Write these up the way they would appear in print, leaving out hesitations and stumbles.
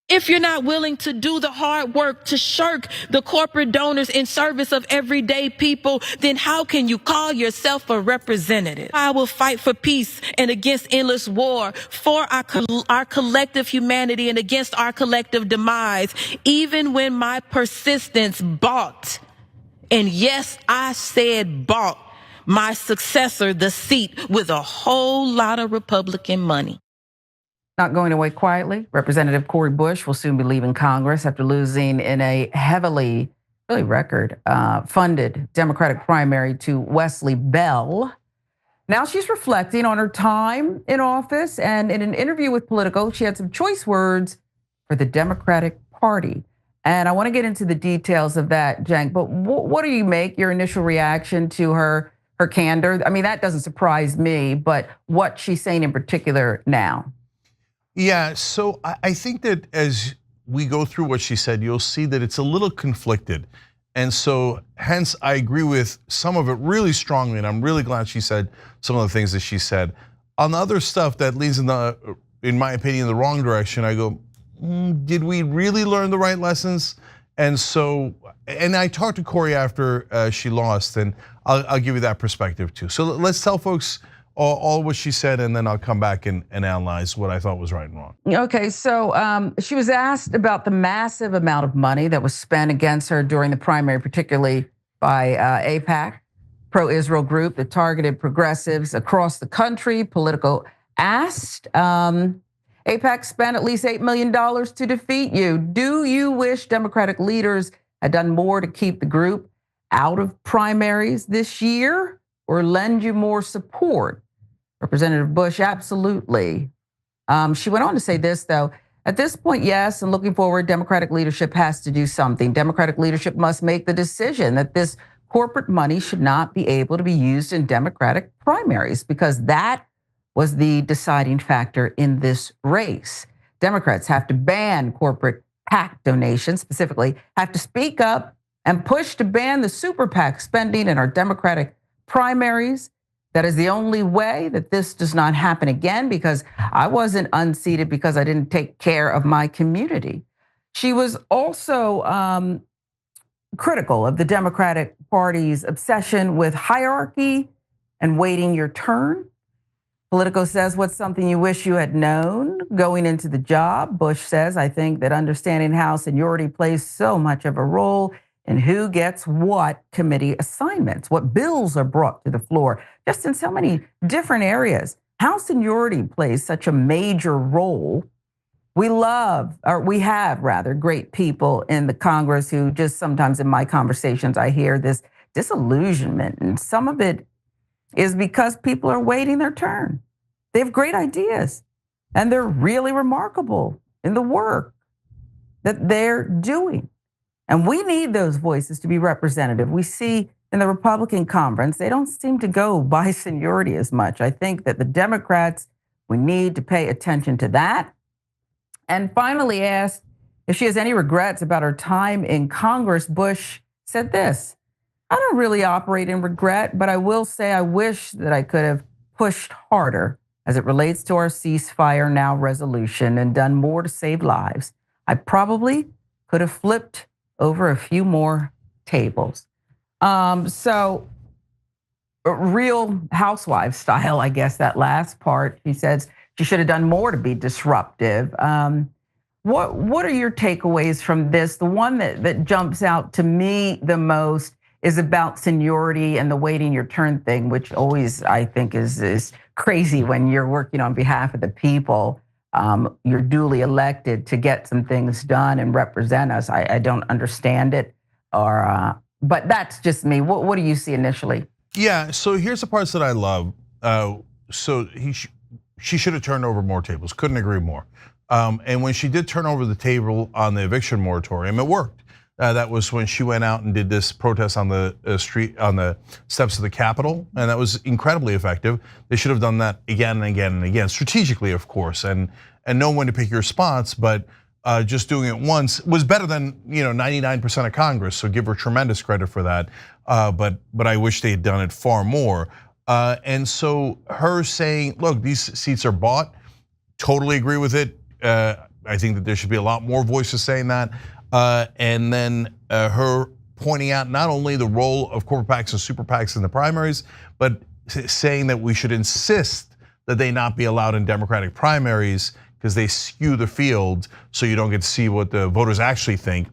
If you're not willing to do the hard work, to shirk the corporate donors in service of everyday people, then how can you call yourself a representative? I will fight for peace and against endless war, for our collective humanity and against our collective demise, even when my persistence bought, and yes, I said bought, my successor the seat with a whole lot of Republican money. Not going away quietly, Representative Cori Bush will soon be leaving Congress after losing in a heavily, really record, funded Democratic primary to Wesley Bell. Now she's reflecting on her time in office, and in an interview with Politico, she had some choice words for the Democratic Party. And I want to get into the details of that, Cenk, but what do you make your initial reaction to her candor? I mean, that doesn't surprise me, but what she's saying in particular now. Yeah, so I think that as we go through what she said, you'll see that it's a little conflicted. And so hence I agree with some of it really strongly, and I'm really glad she said some of the things that she said. On the other stuff that leads in my opinion, the wrong direction, I go, did we really learn the right lessons? And so, and I talked to Cori after she lost, and I'll give you that perspective too. So let's tell folks all what she said, and then I'll come back and analyze what I thought was right and wrong. Okay, so she was asked about the massive amount of money that was spent against her during the primary, particularly by AIPAC, pro-Israel group that targeted progressives across the country. Politico asked, AIPAC spent at least $8 million to defeat you. Do you wish Democratic leaders had done more to keep the group out of primaries this year or lend you more support? Representative Bush, absolutely. She went on to say this, though. At this point, yes, and looking forward, Democratic leadership has to do something. Democratic leadership must make the decision that this corporate money should not be able to be used in Democratic primaries, because that was the deciding factor in this race. Democrats have to ban corporate PAC donations, specifically, have to speak up and push to ban the super PAC spending in our Democratic primaries. That is the only way that this does not happen again, because I wasn't unseated because I didn't take care of my community. She was also critical of the Democratic Party's obsession with hierarchy and waiting your turn. Politico says, what's something you wish you had known going into the job? Bush says, I think that understanding how seniority plays so much of a role in who gets what committee assignments, what bills are brought to the floor, just in so many different areas. How seniority plays such a major role. We have great people in the Congress who just sometimes in my conversations, I hear this disillusionment. And some of it is because people are waiting their turn. They have great ideas and they're really remarkable in the work that they're doing. And we need those voices to be representative. We see in the Republican conference, they don't seem to go by seniority as much. I think that the Democrats, we need to pay attention to that. And finally asked if she has any regrets about her time in Congress, Bush said this: I don't really operate in regret, but I will say I wish that I could have pushed harder as it relates to our ceasefire now resolution and done more to save lives. I probably could have flipped over a few more tables. So real housewife style, I guess, that last part. She says she should have done more to be disruptive. What are your takeaways from this? The one that jumps out to me the most is about seniority and the waiting your turn thing, which always I think is crazy when you're working on behalf of the people. You're duly elected to get some things done and represent us. I don't understand it, but that's just me. What do you see initially? Yeah, so here's the parts that I love. So she should have turned over more tables. Couldn't agree more. And when she did turn over the table on the eviction moratorium, it worked. That was when she went out and did this protest on the street, on the steps of the Capitol, and that was incredibly effective. They should have done that again and again and again, strategically, of course, and know when to pick your spots. But just doing it once was better than 99% of Congress. So give her tremendous credit for that. But I wish they had done it far more. And so her saying, "Look, these seats are bought," totally agree with it. I think that there should be a lot more voices saying that. And then her pointing out not only the role of corporate PACs and super PACs in the primaries, but saying that we should insist that they not be allowed in Democratic primaries because they skew the field so you don't get to see what the voters actually think.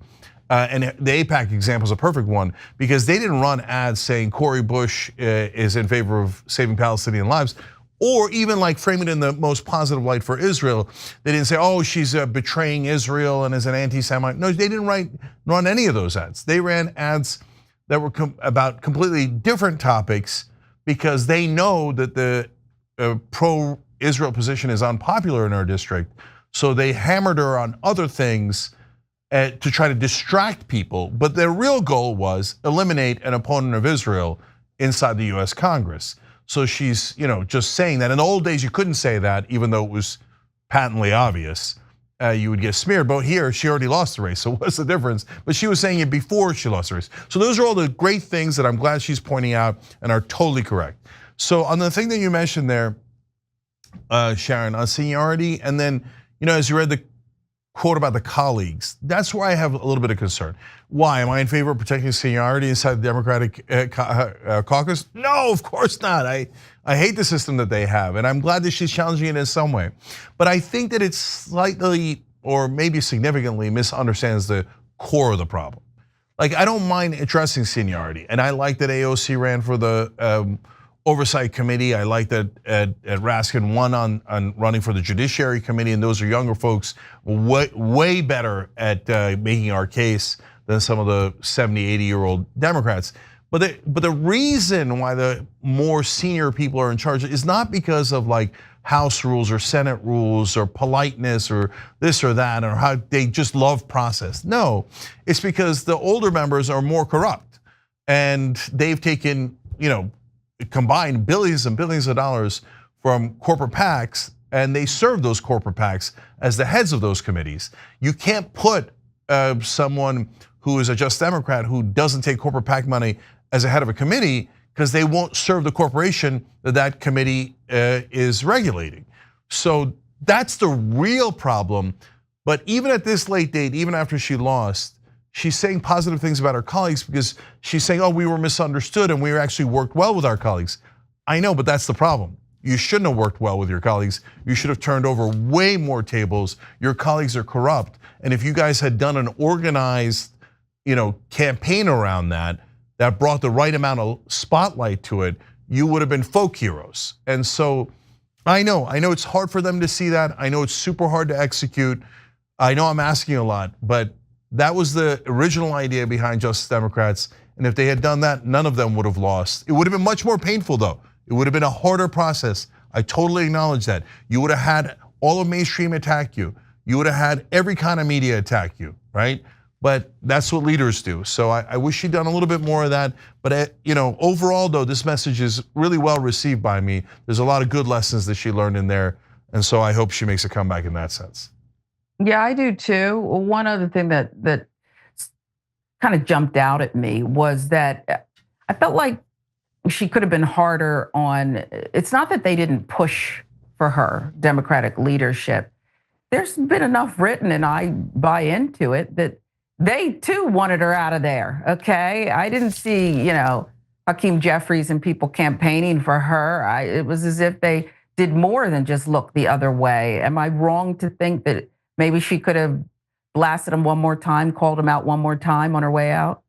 And the AIPAC example is a perfect one because they didn't run ads saying Cori Bush is in favor of saving Palestinian lives, or even like frame it in the most positive light for Israel. They didn't say, oh, she's betraying Israel and is an anti-Semite. No, they didn't run any of those ads. They ran ads that were about completely different topics because they know that the pro-Israel position is unpopular in our district. So they hammered her on other things to try to distract people. But their real goal was eliminate an opponent of Israel inside the US Congress. So she's just saying that. In the old days, you couldn't say that, even though it was patently obvious. You would get smeared, but here she already lost the race, so what's the difference? But she was saying it before she lost the race. So those are all the great things that I'm glad she's pointing out and are totally correct. So on the thing that you mentioned there, Sharon, on seniority, and then as you read the quote about the colleagues, that's where I have a little bit of concern. Why? Am I in favor of protecting seniority inside the Democratic caucus? No, of course not. I hate the system that they have, and I'm glad that she's challenging it in some way. But I think that it slightly, or maybe significantly, misunderstands the core of the problem. Like, I don't mind addressing seniority, and I like that AOC ran for the Oversight Committee. I like that Raskin won on running for the Judiciary Committee, and those are younger folks way better at making our case than some of the 70, 80-year-old Democrats. But the reason why the more senior people are in charge is not because of like House rules or Senate rules or politeness or this or that, or how they just love process. No, it's because the older members are more corrupt, and they've taken, combined billions and billions of dollars from corporate PACs, and they serve those corporate PACs as the heads of those committees. You can't put someone who is a Just Democrat who doesn't take corporate PAC money as a head of a committee, because they won't serve the corporation that committee is regulating. So that's the real problem. But even at this late date, even after she lost, she's saying positive things about her colleagues because she's saying, oh, we were misunderstood and we actually worked well with our colleagues. I know, but that's the problem. You shouldn't have worked well with your colleagues. You should have turned over way more tables. Your colleagues are corrupt. And if you guys had done an organized, campaign around that brought the right amount of spotlight to it, you would have been folk heroes. And so I know it's hard for them to see that. I know it's super hard to execute. I know I'm asking a lot, but that was the original idea behind Justice Democrats. And if they had done that, none of them would have lost. It would have been much more painful though. It would have been a harder process. I totally acknowledge that. You would have had all of mainstream attack you. You would have had every kind of media attack you, right? But that's what leaders do. So I wish she'd done a little bit more of that. But overall though, this message is really well received by me. There's a lot of good lessons that she learned in there. And so I hope she makes a comeback in that sense. Yeah, I do too. One other thing that kind of jumped out at me was that I felt like she could have been harder on, it's not that they didn't push for her Democratic leadership. There's been enough written, and I buy into it, that they too wanted her out of there, okay? I didn't see, Hakeem Jeffries and people campaigning for her. It was as if they did more than just look the other way. Am I wrong to think that maybe she could have blasted him one more time, called him out one more time on her way out?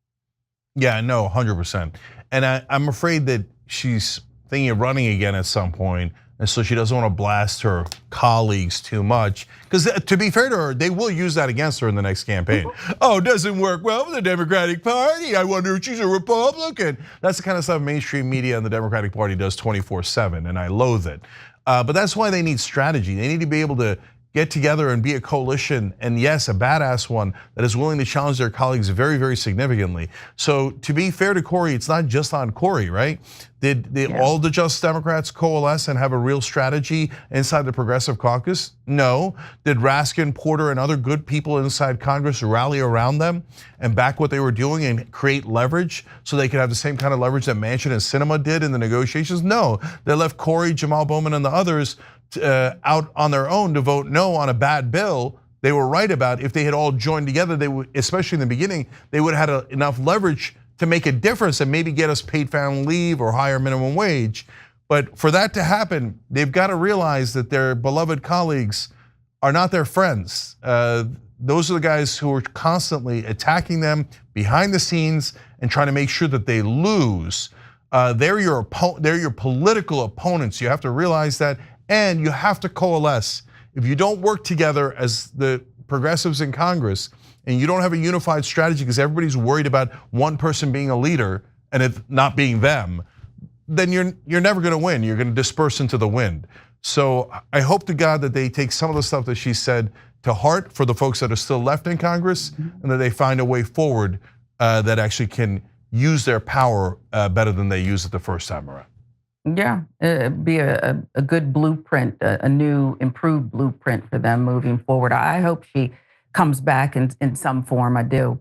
Yeah, no, 100%. And I'm afraid that she's thinking of running again at some point, and so she doesn't want to blast her colleagues too much. Because to be fair to her, they will use that against her in the next campaign. Oh, it doesn't work well with the Democratic Party. I wonder if she's a Republican. That's the kind of stuff mainstream media and the Democratic Party does 24/7, and I loathe it. But that's why they need strategy. They need to be able to get together and be a coalition, and yes, a badass one that is willing to challenge their colleagues very, very significantly. So to be fair to Cori, it's not just on Cori, right? Did all the Just Democrats coalesce and have a real strategy inside the Progressive Caucus? No. Did Raskin, Porter, and other good people inside Congress rally around them and back what they were doing and create leverage so they could have the same kind of leverage that Manchin and Sinema did in the negotiations? No. They left Cori, Jamal Bowman, and the others out on their own to vote no on a bad bill they were right about. If they had all joined together, they would, especially in the beginning, they would have had enough leverage to make a difference and maybe get us paid family leave or higher minimum wage. But for that to happen, they've got to realize that their beloved colleagues are not their friends. Those are the guys who are constantly attacking them behind the scenes and trying to make sure that they lose. They're your political opponents. You have to realize that, and you have to coalesce. If you don't work together as the progressives in Congress, and you don't have a unified strategy because everybody's worried about one person being a leader and it not being them, then you're never going to win. You're going to disperse into the wind. So I hope to God that they take some of the stuff that she said to heart for the folks that are still left in Congress, and that they find a way forward that actually can use their power better than they used it the first time around. Yeah, it'd be a good blueprint, a new improved blueprint for them moving forward. I hope she comes back in some form, I do.